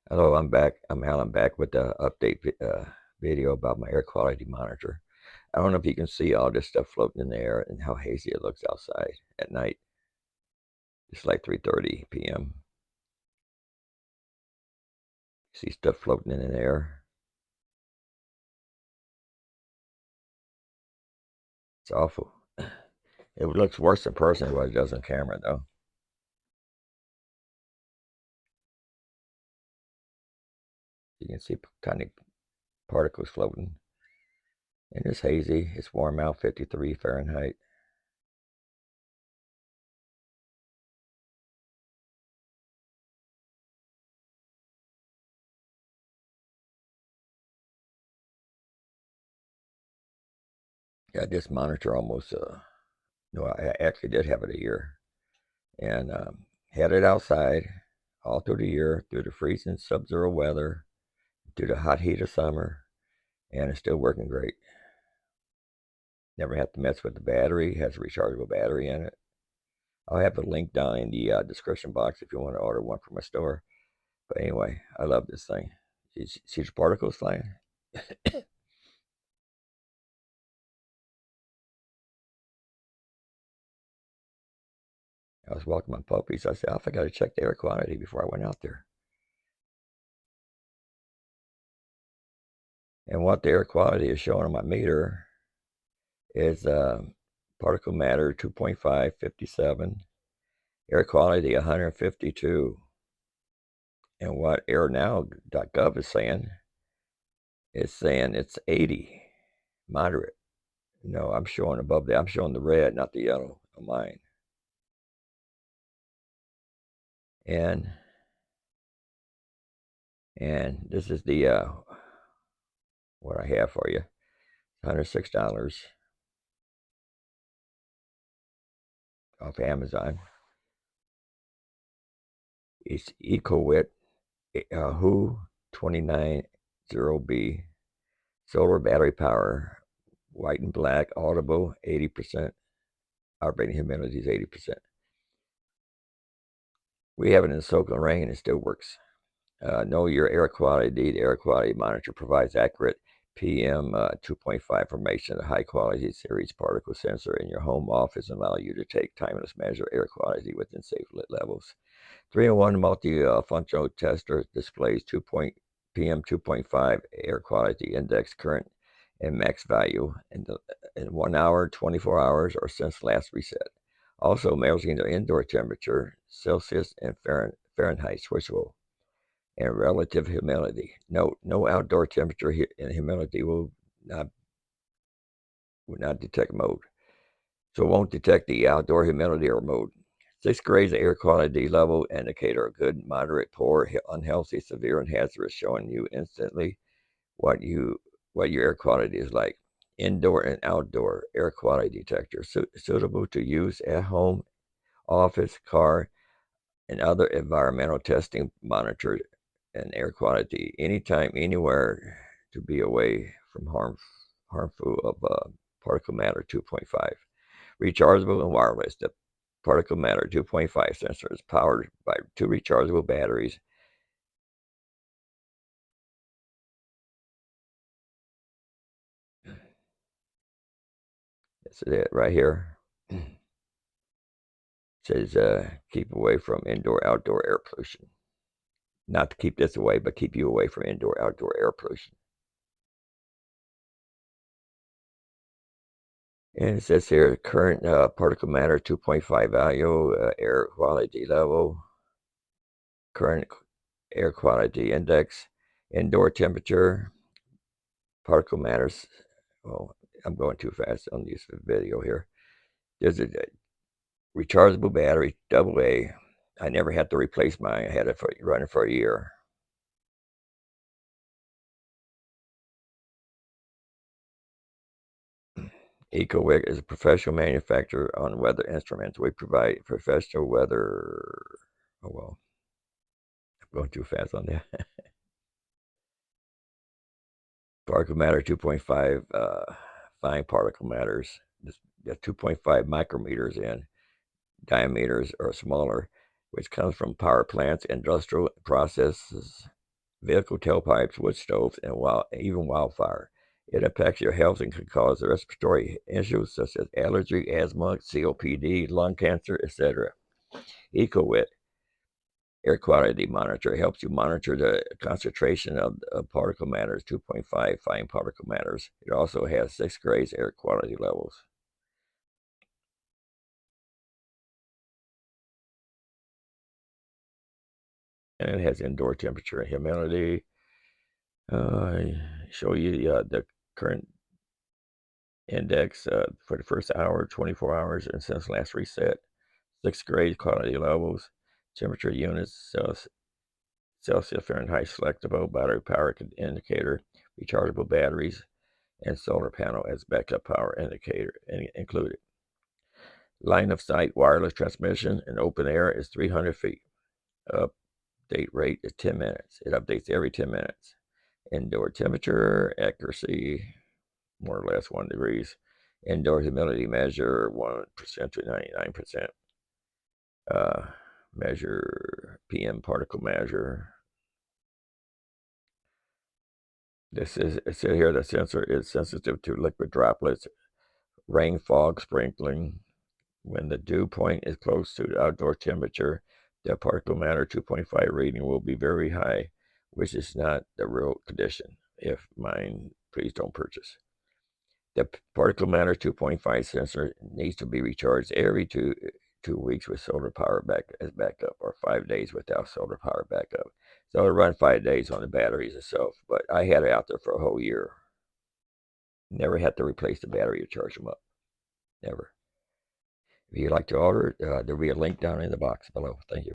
Hello, I'm back. I'm Alan back with the update video about my air quality monitor. I don't know if you can see all this stuff floating in the air and how hazy it looks outside at night. It's like 3:30 p.m. See stuff floating in the air. It's awful. It looks worse in person than what it does on camera, though. You can see tiny particles floating. And it's hazy. It's warm out, 53 Fahrenheit. Yeah, this monitor almost, no, I actually did have it a year. And had it outside all through the year, through the freezing sub-zero weather, through the hot heat of summer, and it's still working great. Never have to mess with the battery. It has a rechargeable battery in it. I'll have a link down in the description box if you want to order one from my store. But anyway, I love this thing. See the particles flying? I was walking my puppies. I said, I forgot to check the air quality before I went out there. And what the air quality is showing on my meter is particle matter 2.5, 57, air quality 152. And what airnow.gov is saying it's 80, moderate. No, I'm showing above that. I'm showing the red, not the yellow on mine. And this is the what I have for you. $106 off Amazon. It's EcoWit Who 290B solar battery power, white and black, audible, 80%. Operating humidity is 80%. We have it in soaking rain. It still works. Know your air quality. The air quality monitor provides accurate PM 2.5 information. A high quality series particle sensor in your home office allow you to take timeless measure air quality within safe levels. 3-in-1 multi-functional tester displays PM 2.5 air quality index current and max value in 1 hour, 24 hours, or since last reset. Also measuring the indoor temperature, Celsius and Fahrenheit switchable, and relative humidity. Note: no outdoor temperature and humidity not will not detect mode. So it won't detect the outdoor humidity or mode. 6 grades air quality level indicator: good, moderate, poor, unhealthy, severe, and hazardous, showing you instantly what your air quality is like. Indoor and outdoor air quality detector, suitable to use at home, office, car, and other environmental testing. Monitored and air quality anytime, anywhere, to be away from harmful of particle matter 2.5. Rechargeable and wireless. The particle matter 2.5 sensor is powered by 2 rechargeable batteries. That's it right here. It says keep away from indoor outdoor air pollution. Not to keep this away, but keep you away from indoor outdoor air pollution. And it says here current particle matter 2.5 value, air quality level, current air quality index, indoor temperature, particle matters. Well, I'm going too fast on this video here. There's a rechargeable battery, AA. I never had to replace mine. I had it running for a year. EcoWick is a professional manufacturer on weather instruments. We provide professional weather. Oh well, I'm going too fast on that. Particle matter 2.5 fine particle matters. The 2.5 micrometers in diameters or smaller, which comes from power plants, industrial processes, vehicle tailpipes, wood stoves, and even wildfire. It affects your health and can cause respiratory issues such as allergy, asthma, COPD, lung cancer, etc. EcoWit air quality monitor helps you monitor the concentration of particle matters, 2.5 fine particle matters. It also has 6 grades air quality levels. And it has indoor temperature and humidity. Show you the current index for the first hour, 24 hours, and since last reset. 6 grade quality levels, temperature units, Celsius, Fahrenheit, selectable, battery power indicator, rechargeable batteries, and solar panel as backup power indicator included. Line of sight wireless transmission in open air is 300 feet. Update rate is 10 minutes. It updates every 10 minutes. Indoor temperature, accuracy, more or less 1 degrees. Indoor humidity measure 1% to 99%. Measure PM particle measure. It says here the sensor is sensitive to liquid droplets, rain, fog, sprinkling. When the dew point is close to the outdoor temperature, the particle matter 2.5 reading will be very high, which is not the real condition. If mine, please don't purchase. The particle matter 2.5 sensor needs to be recharged every 2 weeks with solar power as backup, or 5 days without solar power backup. So it'll run 5 days on the batteries itself, but I had it out there for a whole year. Never had to replace the battery to charge them up. Never. If you'd like to order it, there'll be a link down in the box below. Thank you.